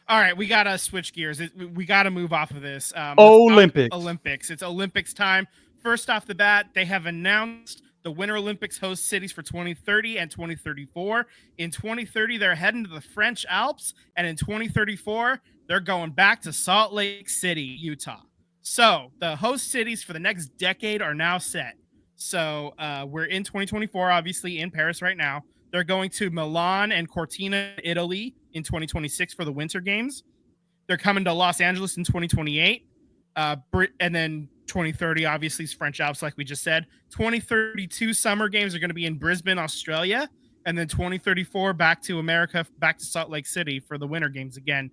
All right, we gotta switch gears. We gotta move off of this. Olympics. It's Olympics time. First off the bat, they have announced the Winter Olympics host cities for 2030 and 2034. In 2030, they're heading to the French Alps, and in 2034, they're going back to Salt Lake City, Utah. So the host cities for the next decade are now set. So we're in 2024, obviously in Paris right now. They're going to Milan and Cortina, Italy in 2026 for the Winter Games. They're coming to Los Angeles in 2028. And then 2030, obviously, is French Alps, like we just said. 2032 Summer Games are going to be in Brisbane, Australia. And then 2034, back to America, back to Salt Lake City for the Winter Games again.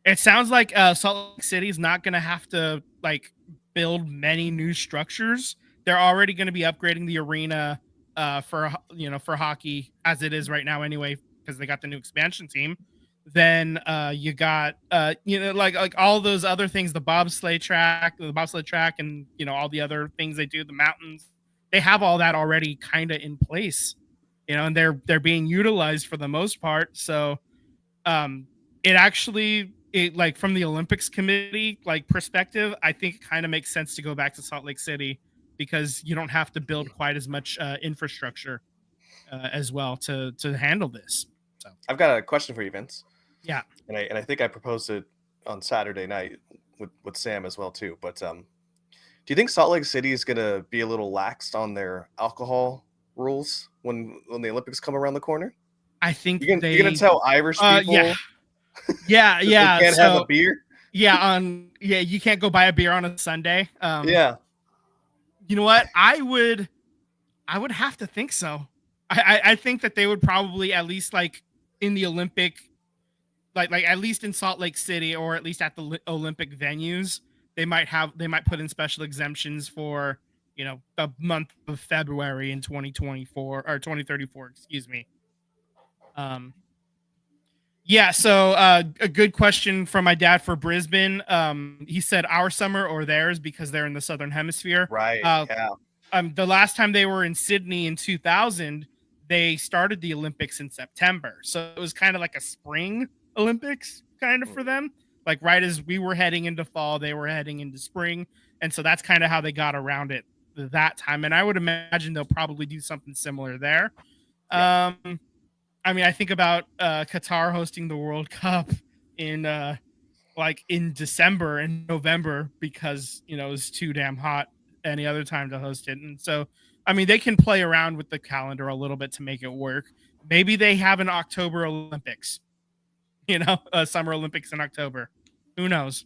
It sounds like Salt Lake City is not going to have to build many new structures. They're already going to be upgrading the arena for hockey as it is right now anyway, because they got the new expansion team. Then you got like all those other things, the bobsleigh track, and all the other things they do, the mountains. They have all that already kind of in place, and they're being utilized for the most part. So it actually from the Olympics committee perspective, I think it kind of makes sense to go back to Salt Lake City, because you don't have to build quite as much infrastructure as well to handle this. So I've got a question for you, Vince. Yeah, and I think I proposed it on Saturday night with Sam as well too. But do you think Salt Lake City is going to be a little laxed on their alcohol rules when the Olympics come around the corner? I think you're going to tell Irish people, yeah, they can't have a beer. You can't go buy a beer on a Sunday. You know what? I would have to think so. I think that they would probably, at least in the Olympic, at least in Salt Lake City, or at least at the Olympic venues, they might put in special exemptions for the month of February in 2024 or 2034. Excuse me. So a good question from my dad for Brisbane. He said our summer or theirs, because they're in the Southern Hemisphere. Right. The last time they were in Sydney in 2000, they started the Olympics in September. So it was kind of like a spring Olympics kind of for them. Right as we were heading into fall, they were heading into spring. And so that's kind of how they got around it that time. And I would imagine they'll probably do something similar there. Yeah. I think about Qatar hosting the World Cup in December and November, because it was too damn hot any other time to host it. And so they can play around with the calendar a little bit to make it work. Maybe they have an October Olympics, Summer Olympics in October. Who knows?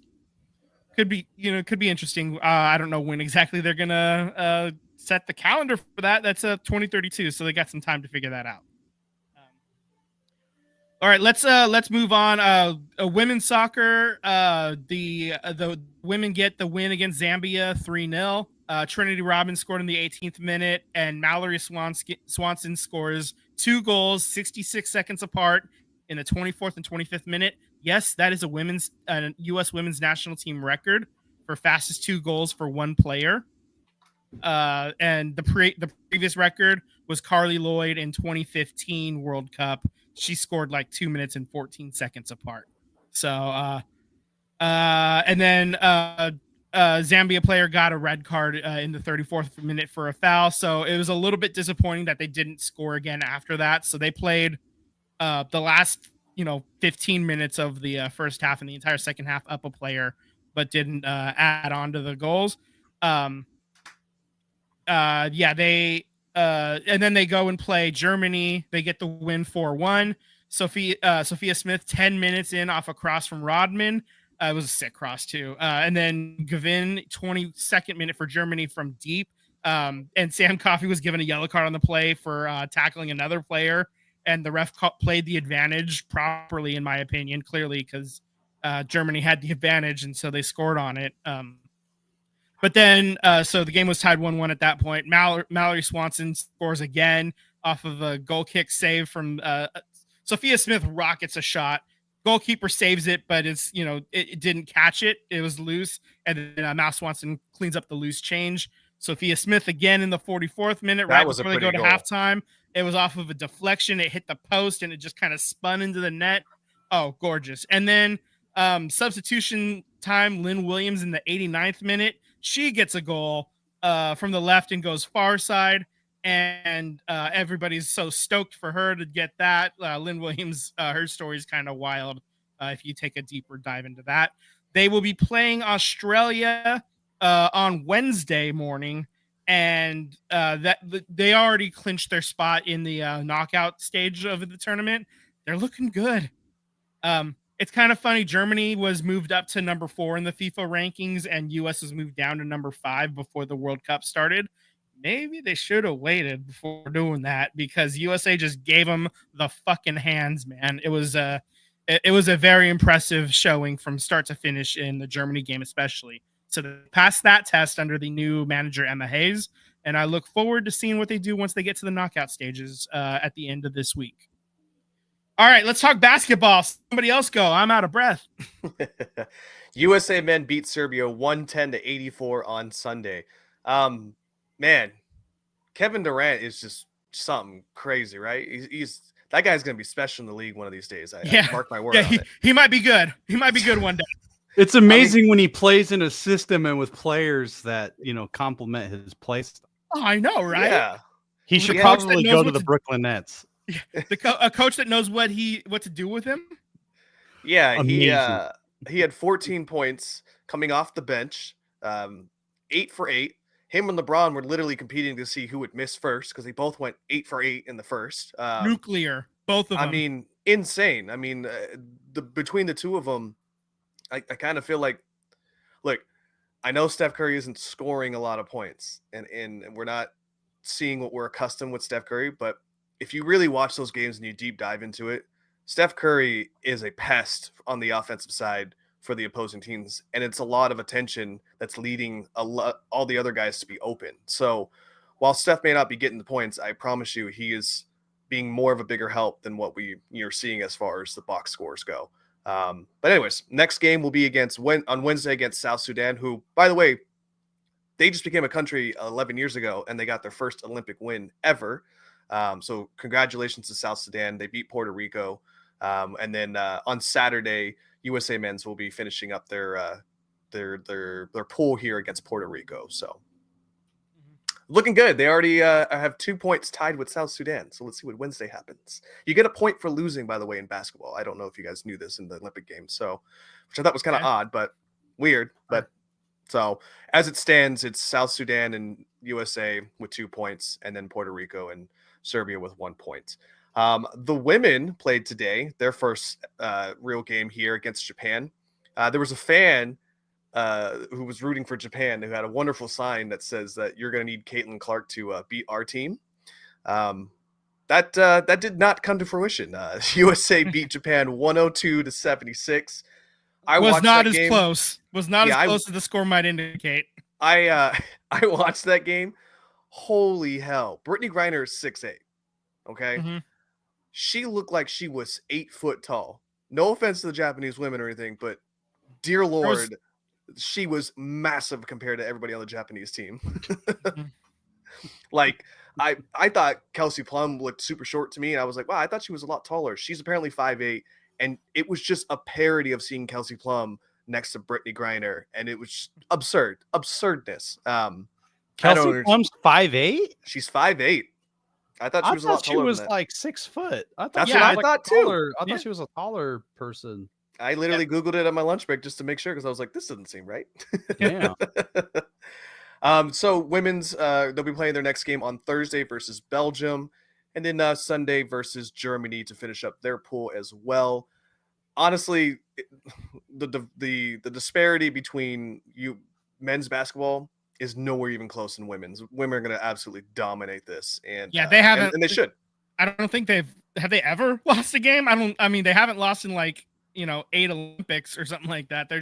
Could be interesting. I don't know when exactly they're gonna set the calendar for that. That's 2032, so they got some time to figure that out. All right, let's move on. Women's soccer. The women get the win against Zambia 3-0. Trinity Robbins scored in the 18th minute, and Mallory Swanson scores 2 goals 66 seconds apart in the 24th and 25th minute. Yes, that is a U.S. women's national team record for fastest 2 goals for one player. And the previous record was Carly Lloyd in 2015 World Cup. She scored 2 minutes and 14 seconds apart. So, and then Zambia player got a red card in the 34th minute for a foul. So it was a little bit disappointing that they didn't score again after that. So they played the last 15 minutes of the first half and the entire second half up a player, but didn't add on to the goals. And then they go and play Germany. They get the win 4-1. Sophia Smith 10 minutes in off a cross from Rodman. It was a sick cross too. And then Gavin 22nd minute for Germany from deep. And Sam Coffey was given a yellow card on the play for tackling another player. And the ref played the advantage properly, in my opinion, clearly, because Germany had the advantage, and so they scored on it. But then, so the game was tied 1-1 at that point. Mallory Swanson scores again off of a goal kick save from Sophia Smith. Rockets a shot. Goalkeeper saves it, but it didn't catch it. It was loose. And then Mal Swanson cleans up the loose change. Sophia Smith again in the 44th minute, That right was a before they go pretty to goal. halftime. It was off of a deflection. It hit the post and it just kind of spun into the net. Oh, gorgeous. And then substitution time, Lynn Williams in the 89th minute. She gets a goal from the left and goes far side. And everybody's so stoked for her to get that. Lynn Williams, her story is kind of wild if you take a deeper dive into that. They will be playing Australia on Wednesday morning, and that they already clinched their spot in the knockout stage of the tournament. They're looking good. It's kind of funny. Germany was moved up to number 4 in the FIFA rankings, and US was moved down to number 5 before the World Cup started. Maybe they should have waited before doing that, because USA just gave them the fucking hands, man. It was a very impressive showing from start to finish in the Germany game, especially. So they passed that test under the new manager, Emma Hayes, and I look forward to seeing what they do once they get to the knockout stages at the end of this week. All right, let's talk basketball. Somebody else go. I'm out of breath. USA men beat Serbia 110-84 on Sunday. Man, Kevin Durant is just something crazy, right? He's that guy's gonna be special in the league one of these days. I mark my word. Yeah, he might be good. He might be good one day. It's amazing when he plays in a system and with players that complement his play style. Oh, I know, right? Yeah, he should probably go to the Brooklyn Nets. A coach that knows what to do with him. Yeah, he had 14 points coming off the bench, 8 for 8. Him and LeBron were literally competing to see who would miss first, because they both went 8 for 8 in the first. Nuclear, both of them. I mean, insane. I mean, between the two of them, I kind of feel like, look, I know Steph Curry isn't scoring a lot of points, and we're not seeing what we're accustomed with Steph Curry, but if you really watch those games and you deep dive into it, Steph Curry is a pest on the offensive side for the opposing teams, and it's a lot of attention that's leading all the other guys to be open. So while Steph may not be getting the points, I promise you he is being more of a bigger help than what you're seeing as far as the box scores go. But anyways, next game will be on Wednesday against South Sudan, who, by the way, they just became a country 11 years ago, and they got their first Olympic win ever. So congratulations to South Sudan. They beat Puerto Rico. And then on Saturday, USA men's will be finishing up their pool here against Puerto Rico. So looking good. They already have 2 points tied with South Sudan. So let's see what Wednesday happens. You get a point for losing, by the way, in basketball. I don't know if you guys knew this in the Olympic Games, so which I thought was kind of odd, but weird. But so as it stands, it's South Sudan and USA with 2 points, and then Puerto Rico and Serbia with 1 point. The women played today, their first real game here against Japan. There was a fan who was rooting for Japan who had a wonderful sign that says that you're going to need Caitlin Clark to beat our team. That did not come to fruition. USA beat Japan 102-76. Was not as close as the score might indicate. I watched that game. Holy hell. Brittany Griner is 6'8". Okay. Mm-hmm. She looked like she was 8 foot tall. No offense to the Japanese women or anything, but dear Lord, she was massive compared to everybody on the Japanese team. Like, I thought Kelsey Plum looked super short to me, and I was like, wow, I thought she was a lot taller. She's apparently 5'8", and it was just a parody of seeing Kelsey Plum next to Brittany Griner, and it was absurdness. Kelsey Plum's 5'8"? She's 5'8". I thought she was a lot taller. She was like 6 foot. That's what I thought too. I thought she was a taller person. I literally Googled it on my lunch break just to make sure, because I was like, this doesn't seem right. Yeah. So women's, they'll be playing their next game on Thursday versus Belgium, and then Sunday versus Germany to finish up their pool as well. Honestly, the disparity between men's basketball is nowhere even close in women's. Women are going to absolutely dominate this, and they haven't, and they should. I don't think have they ever lost a game. I mean, they haven't lost in 8 Olympics or something like that. They're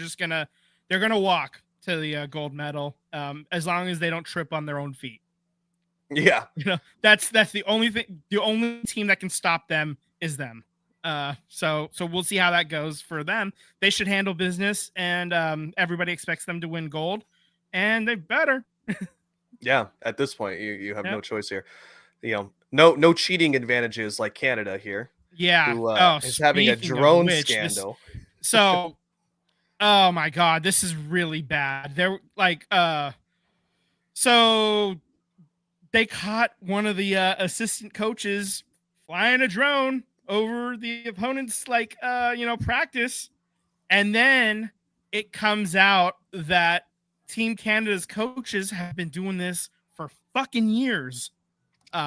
gonna walk to the gold medal, as long as they don't trip on their own feet. Yeah, that's the only thing. The only team that can stop them is them. So we'll see how that goes for them. They should handle business, and everybody expects them to win gold. And they better. Yeah, at this point, you have no choice here. No cheating advantages like Canada here. Yeah. Who is having a speaking of drone which, scandal. So, oh my God, this is really bad. They're like, so they caught one of the assistant coaches flying a drone over the opponent's practice, and then it comes out that Team Canada's coaches have been doing this for fucking years.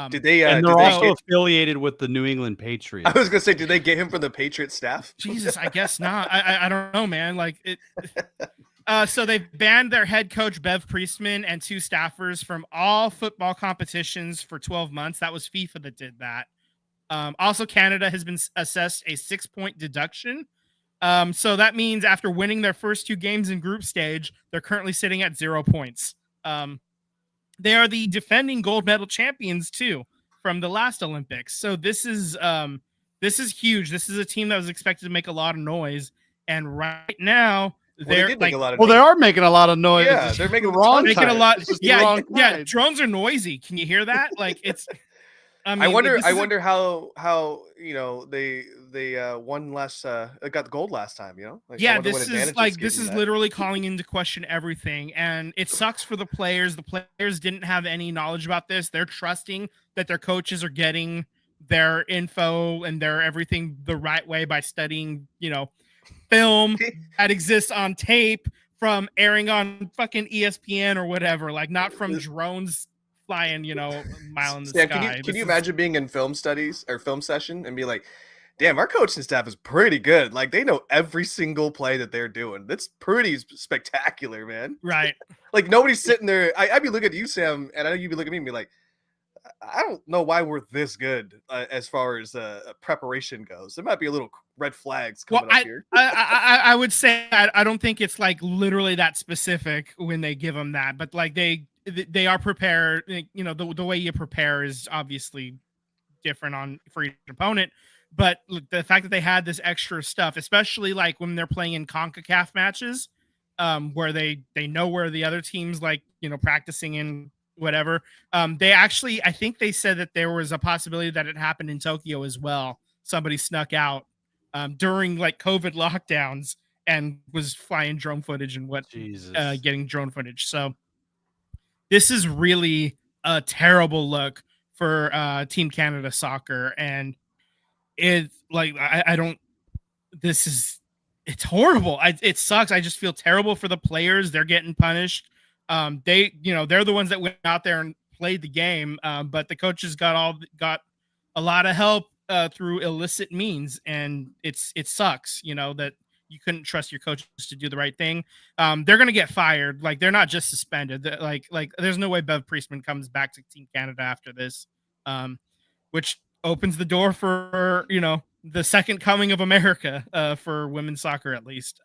Did they? And they're also affiliated with the New England Patriots. I was gonna say, did they get him from the Patriot staff? Jesus, I guess not. I don't know, man. Like it. So they banned their head coach Bev Priestman and 2 staffers from all football competitions for 12 months. That was FIFA that did that. Also, Canada has been assessed a 6-point deduction. So that means after winning their first 2 games in group stage, they're currently sitting at 0 points. They are the defending gold medal champions too from the last Olympics. So this is huge. This is a team that was expected to make a lot of noise, and right now they're they are making a lot of noise. Yeah, they're making a lot. Yeah. Drones are noisy. Can you hear that? Like it's. I wonder how they won last got the gold last time. This is literally calling into question everything, and it sucks for the players. The players didn't have any knowledge about this. They're trusting that their coaches are getting their info and their everything the right way by studying, film that exists on tape from airing on fucking ESPN or whatever, like not from drones flying, a mile in the sky. Can you imagine being in film studies or film session and be like, damn, our coaching staff is pretty good. Like they know every single play that they're doing. That's pretty spectacular, man. Right. Like nobody's sitting there. I'd be looking at you, Sam, and I know you'd be looking at me and be like, I don't know why we're this good as far as preparation goes. There might be a little red flags coming up here. I would say I don't think it's like literally that specific when they give them that, but like they are prepared. The way you prepare is obviously different for each opponent. But the fact that they had this extra stuff, especially like when they're playing in CONCACAF matches, where they know where the other team's practicing in whatever. They actually, I think they said that there was a possibility that it happened in Tokyo as well. Somebody snuck out during like COVID lockdowns and was flying drone footage and getting drone footage. So this is really a terrible look for Team Canada soccer. And it's horrible. It sucks. I just feel terrible for the players. They're getting punished. They're the ones that went out there and played the game. But the coaches got a lot of help through illicit means. And it sucks, that you couldn't trust your coaches to do the right thing. They're going to get fired. Like they're not just suspended. Like there's no way Bev Priestman comes back to Team Canada after this, which opens the door for, the second coming of America for women's soccer, at least.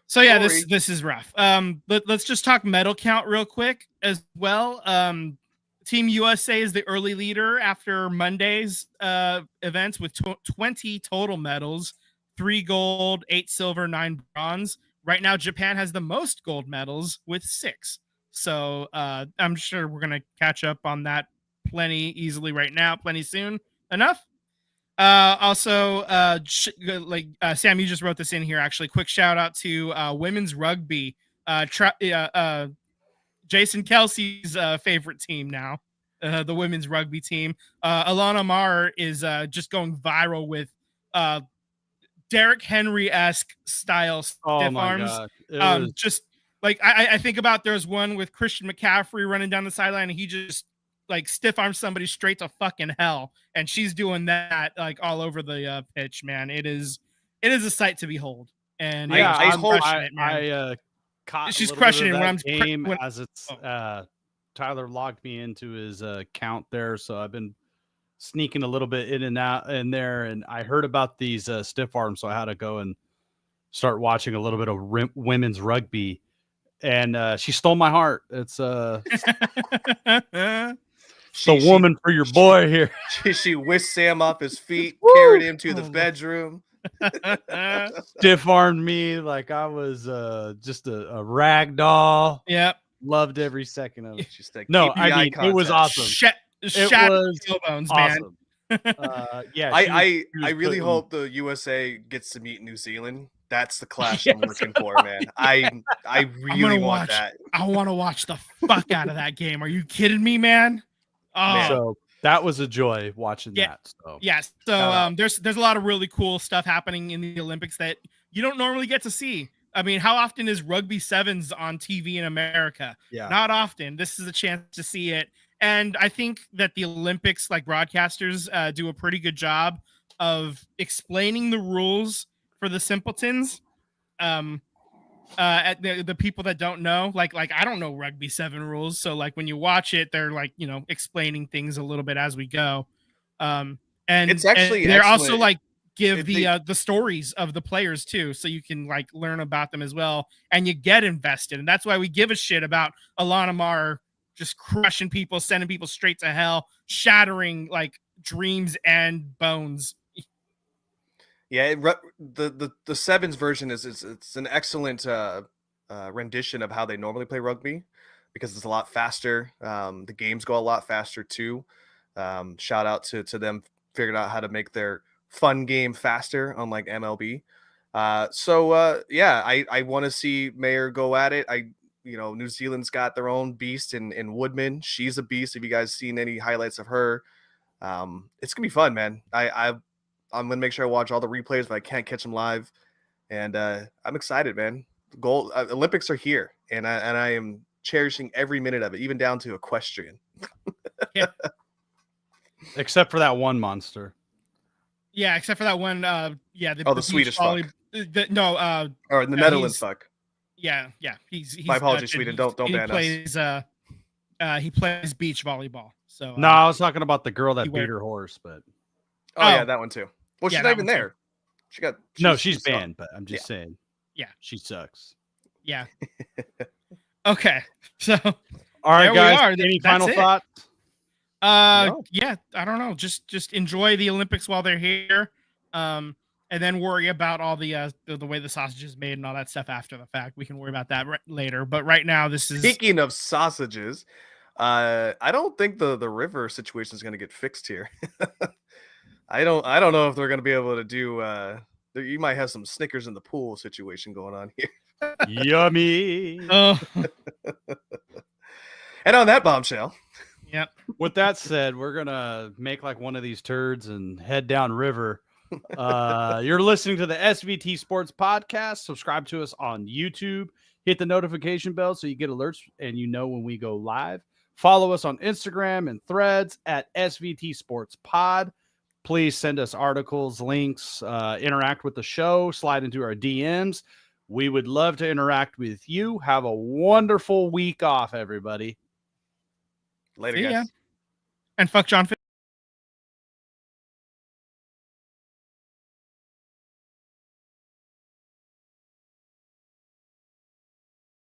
So yeah, this is rough. Let's just talk medal count real quick as well. Team USA is the early leader after Monday's events with 20 total medals. 3 gold, 8 silver, 9 bronze. Right now, Japan has the most gold medals with 6. So I'm sure we're going to catch up on that plenty easily right now, plenty soon enough. Also, Sam, you just wrote this in here, actually. Quick shout out to women's rugby. Jason Kelsey's favorite team now, the women's rugby team. Alana Marr is just going viral with Derrick Henry-esque style stiff arms. Just like I think about, there's one with Christian McCaffrey running down the sideline and he just like stiff arms somebody straight to fucking hell, and she's doing that like all over the pitch, man. It is a sight to behold. And she's crushing it when I'm as it's Tyler logged me into his account there, so I've been sneaking a little bit in and out in there, and I heard about these stiff arms, so I had to go and start watching a little bit of women's rugby, and she stole my heart. It's the woman for your boy here. She whisked Sam off his feet, carried him to the bedroom, stiff armed me like I was just a rag doll. Yep. Loved every second of it. Just like No, I mean it was awesome. Shattered was tailbones, man. Awesome. Yeah, I really putting- hope the USA gets to meet New Zealand. That's the clash I'm looking for, man. I really want that. I want to watch the fuck out of that game. Are you kidding me, man? Oh, So that was a joy watching Yeah. that. So yes. So there's a lot of really cool stuff happening in the Olympics that you don't normally get to see. I mean, how often is rugby sevens on TV in America? yeah, Not often. This is a chance to see it. And I think that the Olympics, like broadcasters, do a pretty good job of explaining the rules for the simpletons. At the people that don't know, like I don't know rugby 7 rules. So like when you watch it, they're like, explaining things a little bit as we go. And It's actually they're also excellent. like give the stories of the players too, so you can like learn about them as well, and you get invested. And that's why we give a shit about Alana Mar just crushing people, sending people straight to hell, shattering like dreams and bones. Yeah, the sevens version it's an excellent rendition of how they normally play rugby because it's a lot faster. The games go a lot faster too. Shout out to them figuring out how to make their fun game faster, unlike MLB. Yeah, I want to see Mayer go at it. New Zealand's got their own beast in Woodman. She's a beast. If you guys seen any highlights of her, it's gonna be fun, man. I'm gonna make sure I watch all the replays if I can't catch them live, and I'm excited, man. Gold Olympics are here, and I am cherishing every minute of it, even down to equestrian. except for that one monster. Yeah, except for that one. The Swedish fuck. or the Netherlands fuck. Yeah. He's My apologies, Dutch, Sweden. and Don't ban us. He plays beach volleyball. So No, I was talking about the girl that you beat wear- her horse, but Yeah, that one too. Well, Yeah, she's that not even one too. there. she's not. banned. But I'm just saying, Yeah. she sucks. Yeah. Okay. So All right, There we guys. are. Any That's final it. thoughts? No. yeah, I don't know. Just enjoy the Olympics while they're here. And then worry about all the way the sausage is made and all that stuff after the fact. We can worry about that later. But right now, this is Speaking of sausages, I don't think the river situation is going to get fixed here. I don't know if they're going to be able to do. You might have some Snickers in the pool situation going on here. Yummy. And on that bombshell, Yep. With that said, we're gonna make like one of these turds and head down river. You're listening to the SVT Sports Podcast. Subscribe to us on YouTube. Hit the notification bell so you get alerts and you know when we go live. Follow us on Instagram and Threads at SVT Sports Pod. Please send us articles, links, interact with the show, slide into our DMs. We would love to interact with you. Have a wonderful week off, everybody. later, See guys. ya. And fuck John.